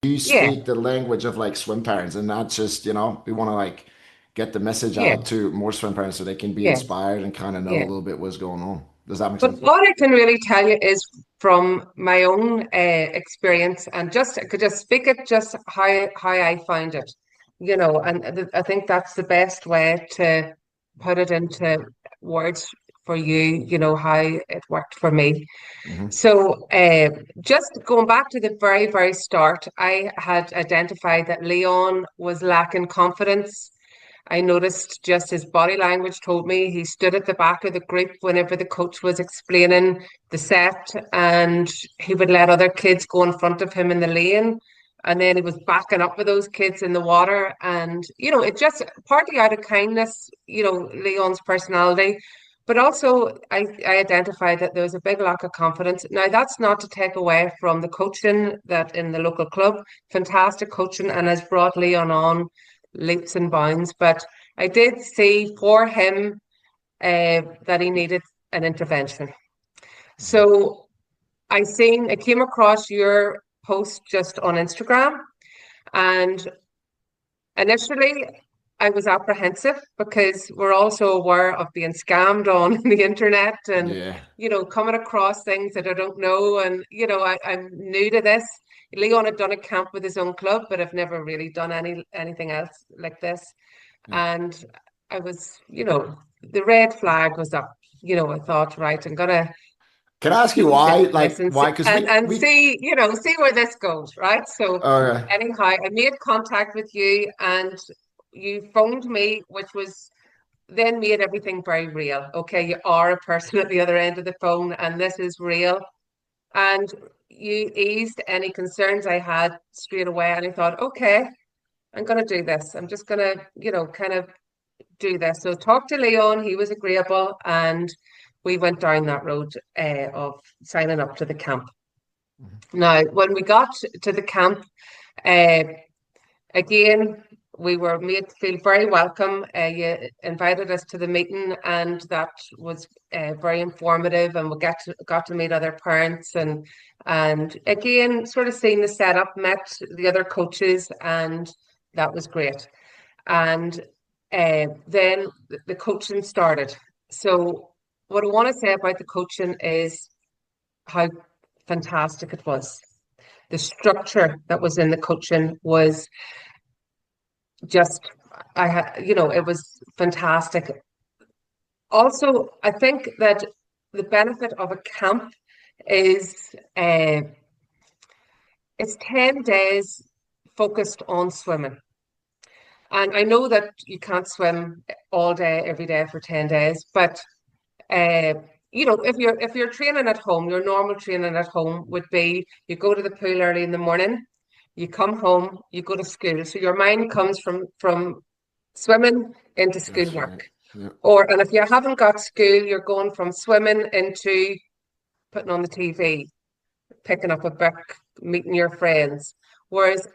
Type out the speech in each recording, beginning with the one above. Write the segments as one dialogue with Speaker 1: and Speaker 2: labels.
Speaker 1: you
Speaker 2: Yeah,
Speaker 1: speak the language of like swim parents and not just, we want to like get the message
Speaker 2: yeah,
Speaker 1: out to more swim parents so they can be
Speaker 2: yeah,
Speaker 1: inspired and kind of know a
Speaker 2: yeah.
Speaker 1: little bit what's going on. Does that make
Speaker 2: But
Speaker 1: sense?
Speaker 2: what I can really tell you is from my own experience, and just I could just speak it just how I find it, and I think that's the best way to put it into words for you, how it worked for me.
Speaker 1: Hmm.
Speaker 2: So, just going back to the very, very start, I had identified that Leon was lacking confidence. I noticed just his body language told me he stood at the back of the group whenever the coach was explaining the set, and he would let other kids go in front of him in the lane. And then he was backing up with those kids in the water. And, it just partly out of kindness, Leon's personality, but also I identified that there was a big lack of confidence. Now, that's not to take away from the coaching that in the local club, fantastic coaching, and has brought Leon on leaps and bounds. But I did see for him that he needed an intervention. So I came across your post just on Instagram, and initially I was apprehensive because we're also aware of being scammed on the internet and
Speaker 1: Yeah.
Speaker 2: coming across things that I don't know. And I'm new to this. Leon had done a camp with his own club, but I've never really done anything else like this.
Speaker 1: Yeah.
Speaker 2: And I was, the red flag was up. I thought, right, I'm gonna
Speaker 1: Can I ask you
Speaker 2: ease
Speaker 1: why?
Speaker 2: into this
Speaker 1: Like,
Speaker 2: and see,
Speaker 1: why? Because
Speaker 2: and
Speaker 1: we,
Speaker 2: see where this goes, right? So
Speaker 1: uh,
Speaker 2: anyhow, I made contact with you and you phoned me, which was then made everything very real. Okay, you are a person at the other end of the phone, and this is real. And you eased any concerns I had straight away. And I thought, okay, I'm going to do this. I'm just going to, kind of do this. So talk to Leon. He was agreeable, and we went down that road of signing up to the camp. Now, when we got to the camp, uh, again, we were made to feel very welcome. You invited us to the meeting, and that was very informative. And we got to meet other parents, and again, sort of seeing the setup, met the other coaches, and that was great. And then the coaching started. So, what I want to say about the coaching is how fantastic it was. The structure that was in the coaching was just I had it was fantastic. Also, I think that the benefit of a camp is uh, it's 10 days focused on swimming. And I know that you can't swim all day every day for 10 days, but uh, if you're training at home, your normal training at home would be you go to the pool early in the morning, you come home, you go to school. So your mind comes from swimming into
Speaker 1: that's right.
Speaker 2: schoolwork.
Speaker 1: Yeah.
Speaker 2: And if you haven't got school, you're going from swimming into putting on the TV, picking up a book, meeting your friends. Whereas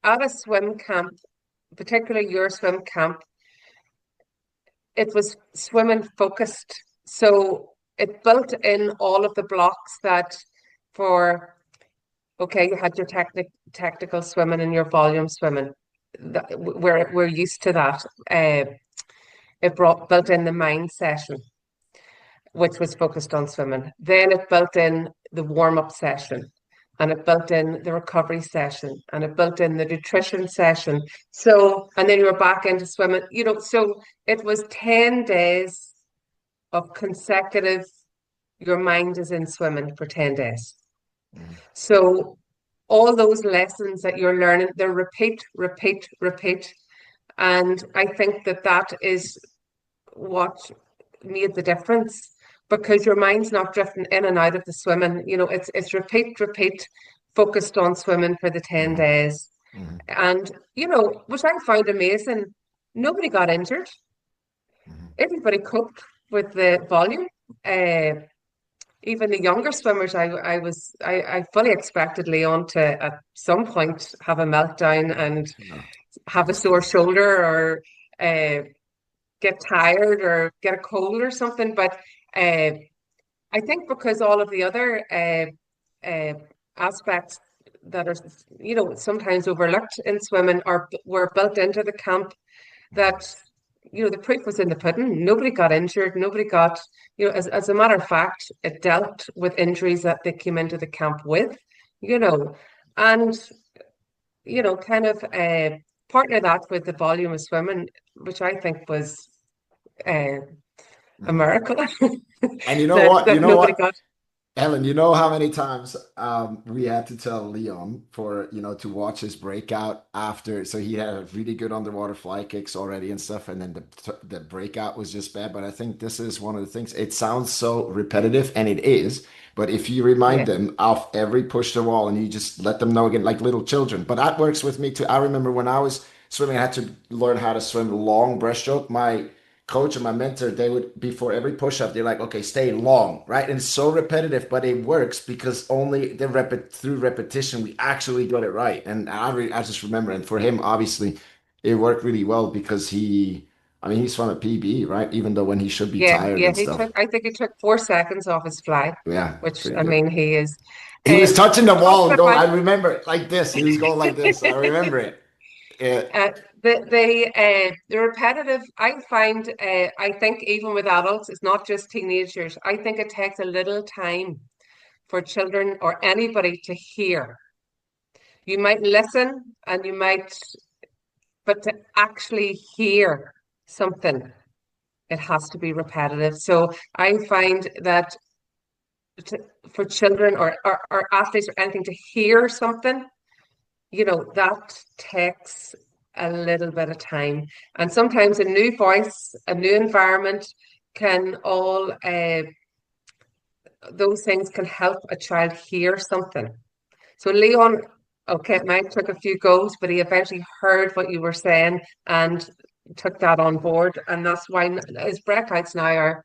Speaker 2: at a swim camp, particularly your swim camp, it was swimming focused. So it built in all of the blocks that for, okay, you had your technical swimming and your volume swimming. We're used to that. It built in the mind session, which was focused on swimming. Then it built in the warm-up session, and it built in the recovery session, and it built in the nutrition session. So, and then you were back into swimming, so it was 10 days of consecutive, your mind is in swimming for 10 days.
Speaker 1: Mhm.
Speaker 2: So all those lessons that you're learning, they're repeat, repeat, repeat. And I think that that is what made the difference because your mind's not drifting in and out of the swimming. It's repeat, repeat, focused on swimming for the 10
Speaker 1: Mhm.
Speaker 2: days.
Speaker 1: Mhm.
Speaker 2: And, which I found amazing, nobody got injured.
Speaker 1: Mhm.
Speaker 2: Everybody coped with the volume. Uh, Even the younger swimmers, I fully expected Leon to at some point have a meltdown and
Speaker 1: Yeah.
Speaker 2: have a sore
Speaker 1: Understand.
Speaker 2: shoulder or get tired or get a cold or something. But uh, I think because all of the other uh, aspects that are, sometimes overlooked in swimming or were built into the camp that, the proof was in the pudding. Nobody got injured. Nobody got, as a matter of fact, it dealt with injuries that they came into the camp with, you know, and, kind of partner that with the volume of swimming, which I think was uh, a
Speaker 1: Mhm.
Speaker 2: miracle
Speaker 1: And you know
Speaker 2: that
Speaker 1: what? You
Speaker 2: that
Speaker 1: know
Speaker 2: nobody
Speaker 1: what?
Speaker 2: got.
Speaker 1: Ellen, you know how many times we had to tell Leon for, to watch his breakout after. So he had really good underwater fly kicks already and stuff, and then the breakout was just bad. But I think this is one of the things. It sounds so repetitive, and it is. But if you remind
Speaker 2: Yeah,
Speaker 1: them of every push the wall and you just let them know again, like little children. But that works with me too. I remember when I was swimming, I had to learn how to swim long breaststroke. My coach and my mentor, they would before every push-up, they're like, okay, stay long, right? And it's so repetitive, but it works because only through repetition we actually got it right. And I just remember, and for him, obviously, it worked really well because I mean, he's from a PB, right? Even though when he should be
Speaker 2: yeah,
Speaker 1: tired
Speaker 2: yeah.
Speaker 1: and stuff.
Speaker 2: I think he took 4 seconds off his fly,
Speaker 1: Yeah,
Speaker 2: which
Speaker 1: pretty
Speaker 2: I
Speaker 1: good.
Speaker 2: mean, he is.
Speaker 1: He was touching the wall
Speaker 2: Talking
Speaker 1: and going,
Speaker 2: about
Speaker 1: I remember it like this. He was going like this. I remember it. Yeah.
Speaker 2: uh, the repetitive, I think even with adults, it's not just teenagers. I think it takes a little time for children or anybody to hear. You might listen and but to actually hear something, it has to be repetitive. So I find that to, for children or athletes or anything to hear something, that takes a little bit of time. And sometimes a new voice, a new environment can all, those things can help a child hear something. So Leon, okay, it might took a few goes, but he eventually heard what you were saying and took that on board. And that's why his breakouts now are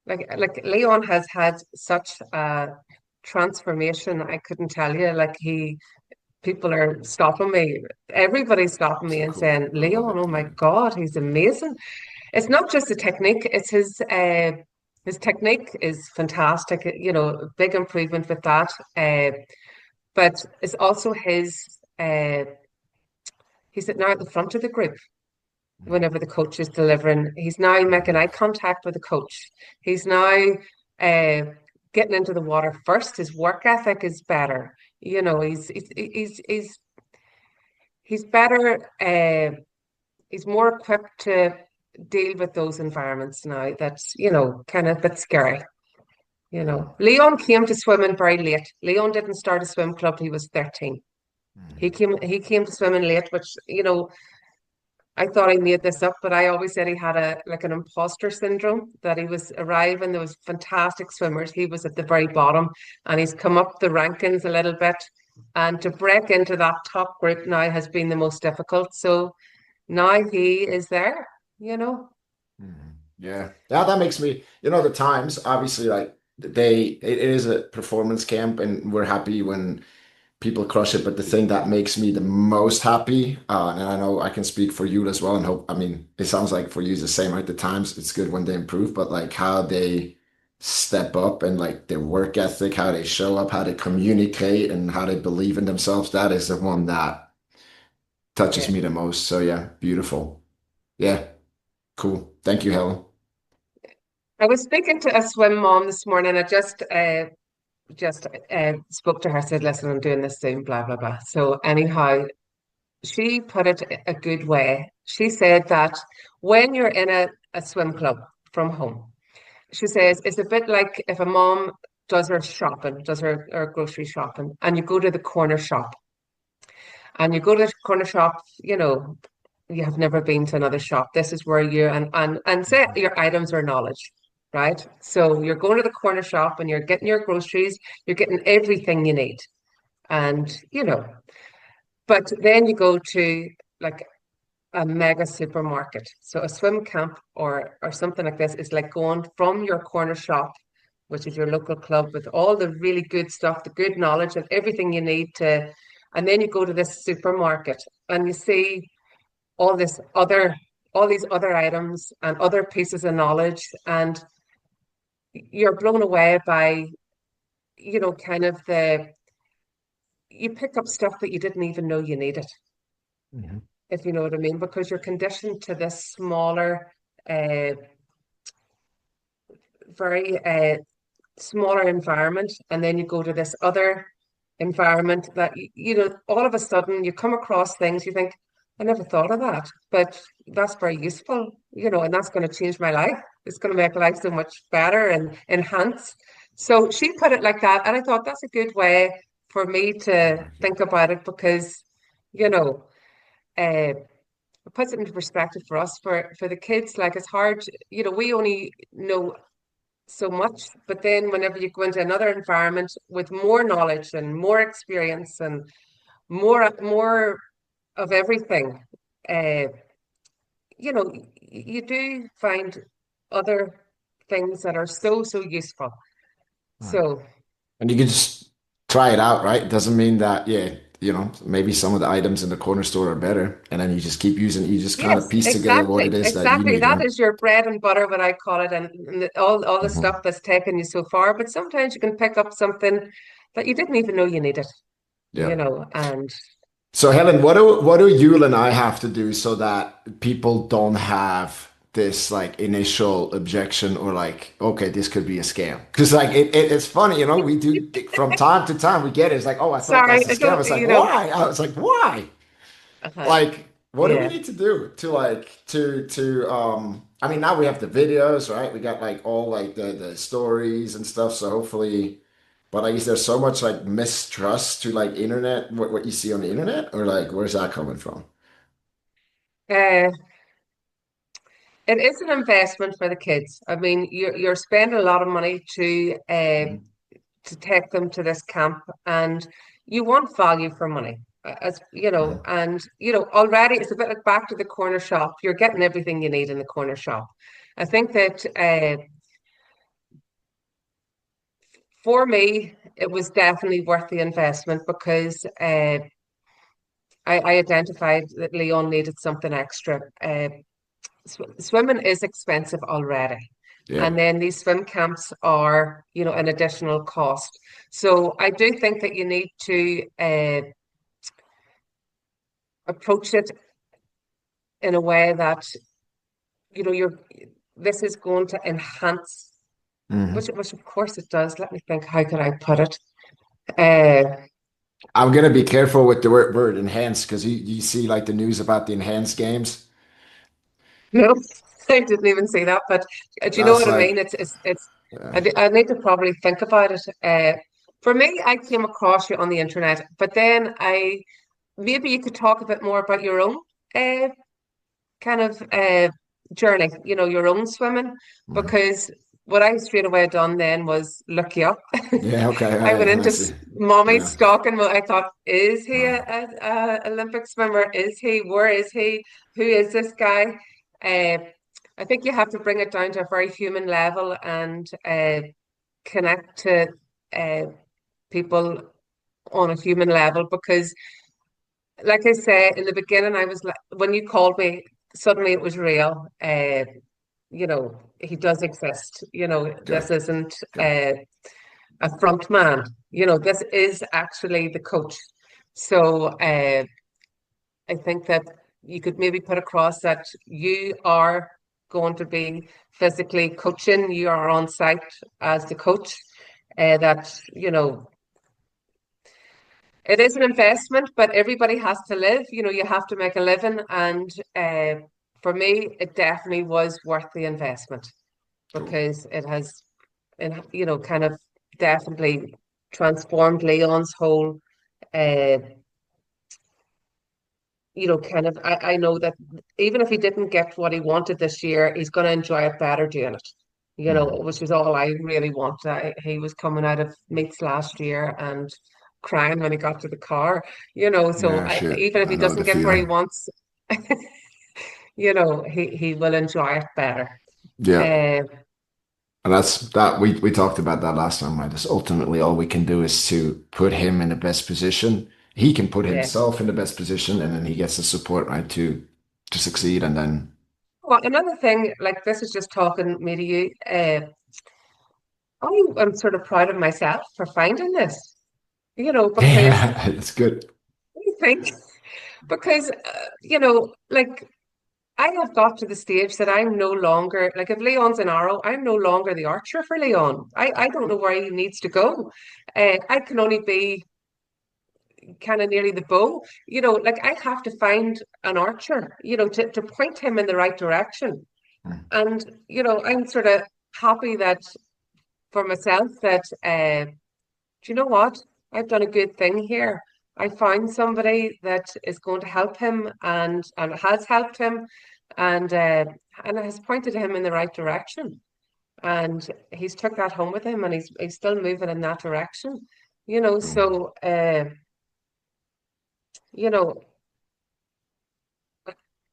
Speaker 2: like Leon has had such a transformation. I couldn't tell you. People are stopping me. Everybody's stopping me
Speaker 1: So
Speaker 2: and
Speaker 1: cool.
Speaker 2: saying,
Speaker 1: I love
Speaker 2: Leon,
Speaker 1: it.
Speaker 2: oh my
Speaker 1: Yeah.
Speaker 2: God, he's amazing. It's not just the technique, it's his technique is fantastic, big improvement with that. But it's also he's now at the front of the group whenever the coach is delivering. He's now making
Speaker 1: Mhm.
Speaker 2: eye contact with the coach. He's now uh, getting into the water first. His work ethic is better. He's better. He's more equipped to deal with those environments now. That's kind of a bit scary.
Speaker 1: Yeah.
Speaker 2: Leon came to swimming very late. Leon didn't start a swim club. He was 13.
Speaker 1: Mhm.
Speaker 2: He came to swimming late, which I thought I made this up, but I always said he had an imposter syndrome, that he was arriving, there was fantastic swimmers. He was at the very bottom and he's come up the rankings a little bit. And to break into that top group now has been the most difficult. So now he is there, you know.
Speaker 1: Mhm. Yeah. Yeah, that makes me, the times, obviously, like it is a performance camp and we're happy when people crush it. But the thing that makes me the most happy, and I know I can speak for you as well, and hope, I mean, it sounds like for you it's the same, right? The times it's good when they improve, but like how they step up and like their work ethic, how they show up, how they communicate, and how they believe in themselves, that is the one that touches
Speaker 2: Yeah.
Speaker 1: me the most. So yeah, beautiful. Yeah, cool. Thank you, Helen.
Speaker 2: I was speaking to a swim mom this morning. I just spoke to her, said, listen, I'm doing this soon, blah, blah, blah. So anyhow, she put it a good way. She said that when you're in a swim club from home, she says it's a bit like if a mom does her shopping, does her grocery shopping, and you go to the corner shop. And you go to the corner shop, you have never been to another shop. This is where you and say
Speaker 1: Mhm.
Speaker 2: your items are knowledge, right? So you're going to the corner shop and you're getting your groceries, you're getting everything you need. And but then you go to like a mega supermarket. So a swim camp or something like this is like going from your corner shop, which is your local club, with all the really good stuff, the good knowledge and everything you need to, and then you go to this supermarket and you see all this other all these other items and other pieces of knowledge, and you're blown away by kind of you pick up stuff that you didn't even know you needed,
Speaker 1: Mhm.
Speaker 2: if you know what I mean, because you're conditioned to this smaller, uh, very smaller environment, and then you go to this other environment that you know, all of a sudden you come across things you think, I never thought of that, but that's very useful, you know, and that's going to change my life. It's going to make life so much better and enhance. So she put it like that, and I thought that's a good way for me to
Speaker 1: Very
Speaker 2: think
Speaker 1: good.
Speaker 2: about it because, you know, uh, it puts it into perspective for us, for the kids. Like it's hard, you know, we only know so much. But then whenever you go into another environment with more knowledge and more experience and more of everything, uh, you know, you do find other things that are so, so useful.
Speaker 1: Right.
Speaker 2: So
Speaker 1: And you can just try it out, right? It doesn't mean that, yeah, maybe some of the items in the corner store are better, and then you just keep using it. You just kind of
Speaker 2: yes,
Speaker 1: piece together what it
Speaker 2: exactly.
Speaker 1: is that you
Speaker 2: Exactly.
Speaker 1: need,
Speaker 2: That
Speaker 1: right?
Speaker 2: is your bread and butter, what I call it, and all the
Speaker 1: Mhm.
Speaker 2: stuff that's taken you so far. But sometimes you can pick up something that you didn't even know you needed, you
Speaker 1: Yeah.
Speaker 2: know, and
Speaker 1: So Helen, what do you and I have to do so that people don't have this like initial objection or like, okay, this could be a scam? Because like it's funny, we do from time to time we get it. It's like, oh, I thought
Speaker 2: sorry,
Speaker 1: that's a
Speaker 2: I
Speaker 1: scam.
Speaker 2: don't,
Speaker 1: It's like,
Speaker 2: you know,
Speaker 1: why? I was like, why?
Speaker 2: uh-huh.
Speaker 1: Like, what do we
Speaker 2: Yeah.
Speaker 1: need to do to like to I mean now we have the videos, right? We got like all like the stories and stuff, so hopefully but like is there so much like mistrust to like internet what you see on the internet or like where's that coming from?
Speaker 2: Uh, it is an investment for the kids. I mean, you're spending a lot of money
Speaker 1: Mhm.
Speaker 2: to take them to this camp, and you want value for money, as you know.
Speaker 1: Mhm.
Speaker 2: And you know, already it's a bit like back to the corner shop. You're getting everything you need in the corner shop. I think that for me, it was definitely worth the investment because I identified that Leon needed something extra. Swimming is expensive already.
Speaker 1: Yeah.
Speaker 2: And then these swim camps are, you know, an additional cost. So I do think that you need to approach it in a way that, you know, this is going to enhance,
Speaker 1: Hmm.
Speaker 2: which of course it does. Let me think, how could I put it? Uh,
Speaker 1: I'm gonna be careful with the word enhanced because you see like the news about the enhanced games.
Speaker 2: no, I didn't even see that, but do you know
Speaker 1: That's
Speaker 2: what I mean?
Speaker 1: like
Speaker 2: I,
Speaker 1: uh,
Speaker 2: I need to probably think about it. For me, I came across you on the internet, but then maybe you could talk a bit more about your own uh, kind of journey, you know, your own swimming,
Speaker 1: mhm.
Speaker 2: because what I straight away done then was look you up.
Speaker 1: Yeah, okay,
Speaker 2: I went
Speaker 1: I
Speaker 2: into
Speaker 1: see.
Speaker 2: mommy
Speaker 1: Yeah.
Speaker 2: stalking. I thought, is he
Speaker 1: Uh,
Speaker 2: a Olympic swimmer? Is he? Where is he? Who is this guy? Uh, I think you have to bring it down to a very human level and connect to uh, people on a human level because like I say, in the beginning, I was like, when you called me, suddenly it was real. You know, he does exist. You know,
Speaker 1: okay,
Speaker 2: this isn't
Speaker 1: okay.
Speaker 2: a front man. You know, this is actually the coach. So I think that you could maybe put across that you are going to be physically coaching, you are on site as the coach, that, you know, it is an investment, but everybody has to live. You know, you have to make a living. And for me, it definitely was worth the investment
Speaker 1: Cool.
Speaker 2: because it has, you know, kind of definitely transformed Leon's whole, uh, you know, kind of. I know that even if he didn't get what he wanted this year, he's going to enjoy it better doing it. You know,
Speaker 1: Mhm.
Speaker 2: which was all I really wanted. He was coming out of meets last year and crying when he got to the car, you know. So
Speaker 1: Yeah, shit.
Speaker 2: even if
Speaker 1: I
Speaker 2: he
Speaker 1: know the
Speaker 2: doesn't get where he
Speaker 1: feeling.
Speaker 2: wants, you know, he will enjoy it better.
Speaker 1: Yeah.
Speaker 2: Uh,
Speaker 1: And that's that we talked about that last time, right? That's ultimately all we can do is to put him in the best position. He can put
Speaker 2: yeah.
Speaker 1: himself in the best position and then he gets the support, right, to succeed and then
Speaker 2: Well, another thing, like this is just talking me to you. I'm sort of proud of myself for finding this. because
Speaker 1: Yeah, it's good.
Speaker 2: I think, because, like I have got to the stage that I'm no longer, like if Leon's an arrow, I'm no longer the archer for Leon. I don't know where he needs to go. I can only be kind of nearly the bow. Like I have to find an archer, to point him in the right direction.
Speaker 1: Mm.
Speaker 2: And, I'm sort of happy that for myself that, do you know what? I've done a good thing here. I found somebody that is going to help him and has helped him and has pointed him in the right direction. And he's took that home with him and he's still moving in that direction.
Speaker 1: Mm.
Speaker 2: So you know,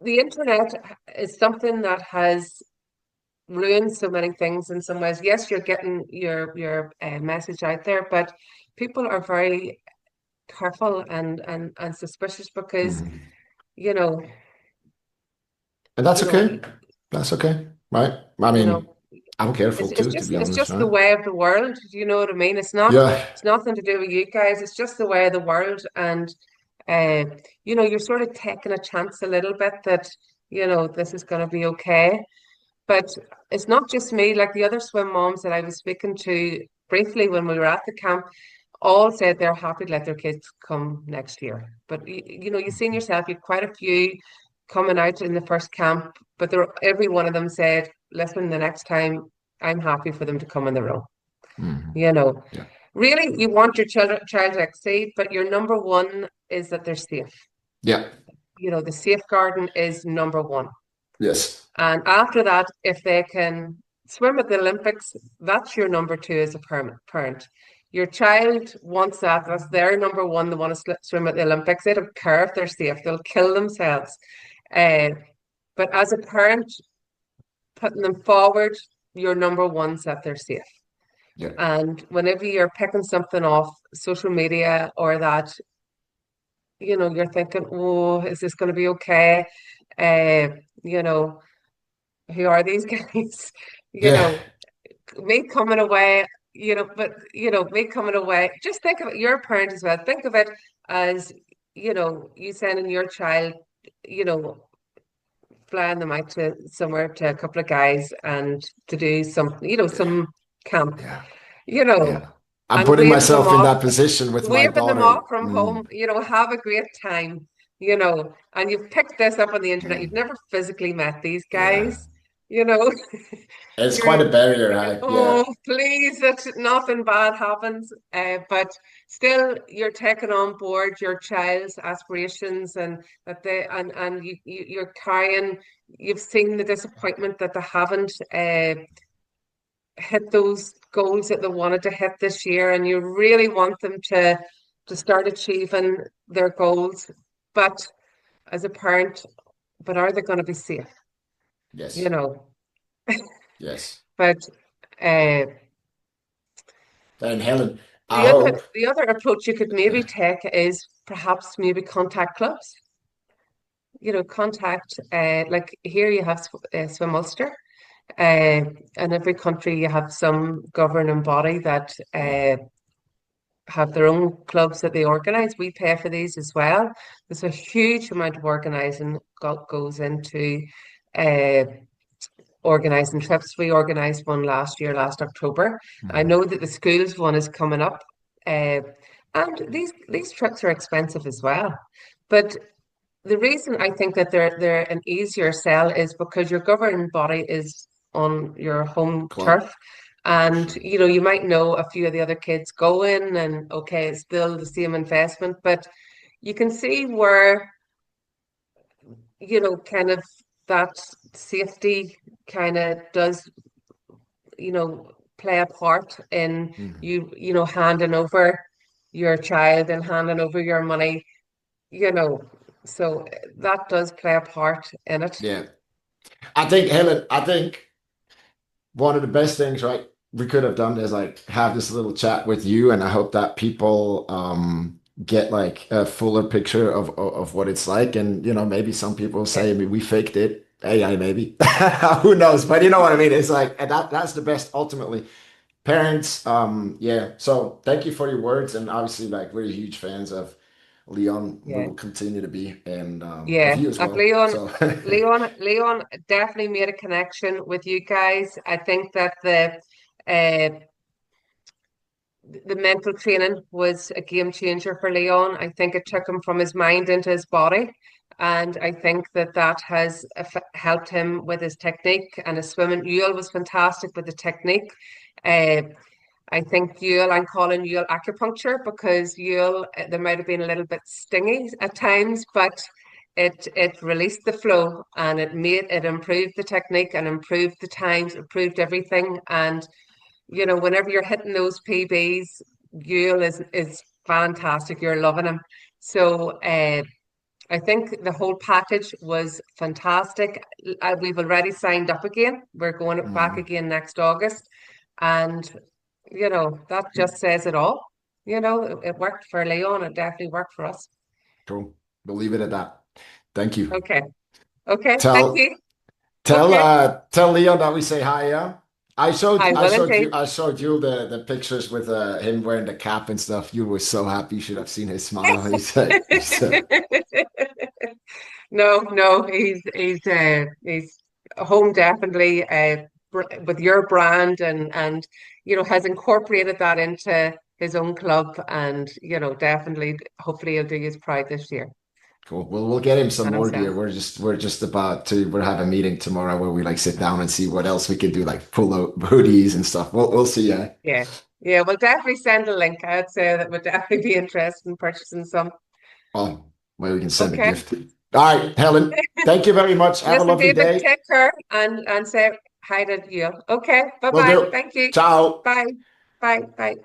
Speaker 2: the internet is something that has ruined so many things in some ways. Yes, you're getting your message out there, but people are very careful and suspicious because
Speaker 1: Mm.
Speaker 2: you know
Speaker 1: And that's
Speaker 2: you know
Speaker 1: okay. That's okay, right? I
Speaker 2: you know
Speaker 1: mean, I'm careful
Speaker 2: it's
Speaker 1: too, to
Speaker 2: just
Speaker 1: be
Speaker 2: it's
Speaker 1: honest,
Speaker 2: just the
Speaker 1: right?
Speaker 2: way of the world. Do you know what I mean?
Speaker 1: Yeah.
Speaker 2: It's nothing to do with you guys. It's just the way of the world, and uh, you're sort of taking a chance a little bit that this is going to be okay. But it's not just me. Like the other swim moms that I was speaking to briefly when we were at the camp, all said they're happy to let their kids come next year. But you seen yourself, you've quite a few coming out in the first camp, but every one of them said, listen, the next time I'm happy for them to come in the room.
Speaker 1: Mhm.
Speaker 2: You know,
Speaker 1: Yeah.
Speaker 2: really, you want your child to exceed, but your number one is that they're safe.
Speaker 1: Yeah.
Speaker 2: The safeguarding is number one.
Speaker 1: Yes.
Speaker 2: And after that, if they can swim at the Olympics, that's your number two as a parent. Your child wants that. That's their number one. They want to swim at the Olympics. They don't care if they're safe. They'll kill themselves. Uh, but as a parent, putting them forward, your number one's that they're safe.
Speaker 1: Yeah.
Speaker 2: And whenever you're picking something off social media or that, you're thinking, oh, is this going to be okay? Uh, you know, who are these guys? You
Speaker 1: Yeah.
Speaker 2: know, me coming away, but me coming away, just think of it, you're a parent as well. Think of it as, you sending your child, you know, flying them out to somewhere to a couple of guys and to do some,
Speaker 1: Yeah.
Speaker 2: some camp,
Speaker 1: Yeah.
Speaker 2: you know,
Speaker 1: Yeah. I'm
Speaker 2: and
Speaker 1: putting myself in that position with my
Speaker 2: waving them off
Speaker 1: daughter.
Speaker 2: from home,
Speaker 1: Mm.
Speaker 2: have a great time, and you've picked this up on the internet. You've
Speaker 1: Mm.
Speaker 2: never physically met these
Speaker 1: Yeah.
Speaker 2: guys, you know.
Speaker 1: It's quite
Speaker 2: You're
Speaker 1: a barrier,
Speaker 2: thinking,
Speaker 1: right? Yeah.
Speaker 2: oh, please, that nothing bad happens. But still, you're taking on board your child's aspirations, and that you're carrying. You've seen the disappointment that they haven't hit those goals that they wanted to hit this year, and you really want them to start achieving their goals. But as a parent, but are they going to be safe? You
Speaker 1: Yes.
Speaker 2: know,
Speaker 1: Yes.
Speaker 2: but. Uh,
Speaker 1: Then Helen, I
Speaker 2: The other
Speaker 1: hope.
Speaker 2: the other approach you could maybe
Speaker 1: Yeah.
Speaker 2: take is perhaps maybe contact clubs. Contact like here you have Swim Ulster. In every country you have some governing body that have their own clubs that they organise. We pay for these as well. There's a huge amount of organising goes into uh, organising trips. We organised one last year, last October. I
Speaker 1: Mhm.
Speaker 2: know that the schools one is coming up, uh, and these trips are expensive as well. But the reason I think that they're an easier sell is because your governing body is on your home
Speaker 1: Club.
Speaker 2: turf. And
Speaker 1: Sure.
Speaker 2: you might know a few of the other kids going, and okay, it's still the same investment, but you can see where kind of that safety kind of does, play a part in
Speaker 1: Mhm.
Speaker 2: handing over your child and handing over your money, you know. So that does play a part in it.
Speaker 1: Yeah. I think, Helen, I think one of the best things, right, we could have done is like have this little chat with you, and I hope that people get like a fuller picture of what it's like. And maybe some people
Speaker 2: Yeah.
Speaker 1: say we faked it. AI maybe. Who knows? But you know what I mean? It's like and that's the best ultimately. Parents, yeah. So thank you for your words, and obviously, like we're huge fans of Leon. We
Speaker 2: Yeah.
Speaker 1: will continue to be, and of
Speaker 2: Yeah.
Speaker 1: you as
Speaker 2: If
Speaker 1: well. So
Speaker 2: Leon definitely made a connection with you guys. I think that uh the mental training was a game changer for Leon. I think it took him from his mind into his body. And I think that that has helped him with his technique and his swimming. Yule was fantastic with the technique. Uh, I think Yule, I'm calling Yule acupuncture because Yule, there might have been a little bit stingy at times, but it released the flow and it improved the technique and improved the times, improved everything. And whenever you're hitting those PBs, Yule is fantastic. You're loving him. So I think the whole package was fantastic. We've already signed up again. We're going back
Speaker 1: mhm.
Speaker 2: again next August. And, that just says it all. It worked for Leon. It definitely worked for us.
Speaker 1: Cool. We'll leave it at that. Thank you.
Speaker 2: Okay. Okay. Thank
Speaker 1: Tell
Speaker 2: you.
Speaker 1: tell
Speaker 2: Okay.
Speaker 1: tell Leon that we say hi, yeah.
Speaker 2: I will indeed.
Speaker 1: I showed you the pictures with him wearing the cap and stuff. You were so happy. You should have seen his smile.
Speaker 2: No, no, he's home definitely with your brand and has incorporated that into his own club and definitely hopefully he'll do his pride this year.
Speaker 1: Cool. Well, we'll get him some
Speaker 2: Hands
Speaker 1: more gear.
Speaker 2: down.
Speaker 1: We're just about to we're have a meeting tomorrow where we like sit down and see what else we can do, like pull out hoodies and stuff. We'll see. Yeah.
Speaker 2: Yeah. Yeah, we'll definitely send a link. I'd say that would definitely be interested in purchasing some.
Speaker 1: Oh, well, we can send a
Speaker 2: Okay.
Speaker 1: gift. All right, Helen. Thank you very much. Have a
Speaker 2: Listen,
Speaker 1: lovely
Speaker 2: David,
Speaker 1: day.
Speaker 2: take care and say hi to you. Okay.
Speaker 1: Will
Speaker 2: Bye-bye.
Speaker 1: do.
Speaker 2: Thank you.
Speaker 1: Ciao.
Speaker 2: Bye. Bye. Bye.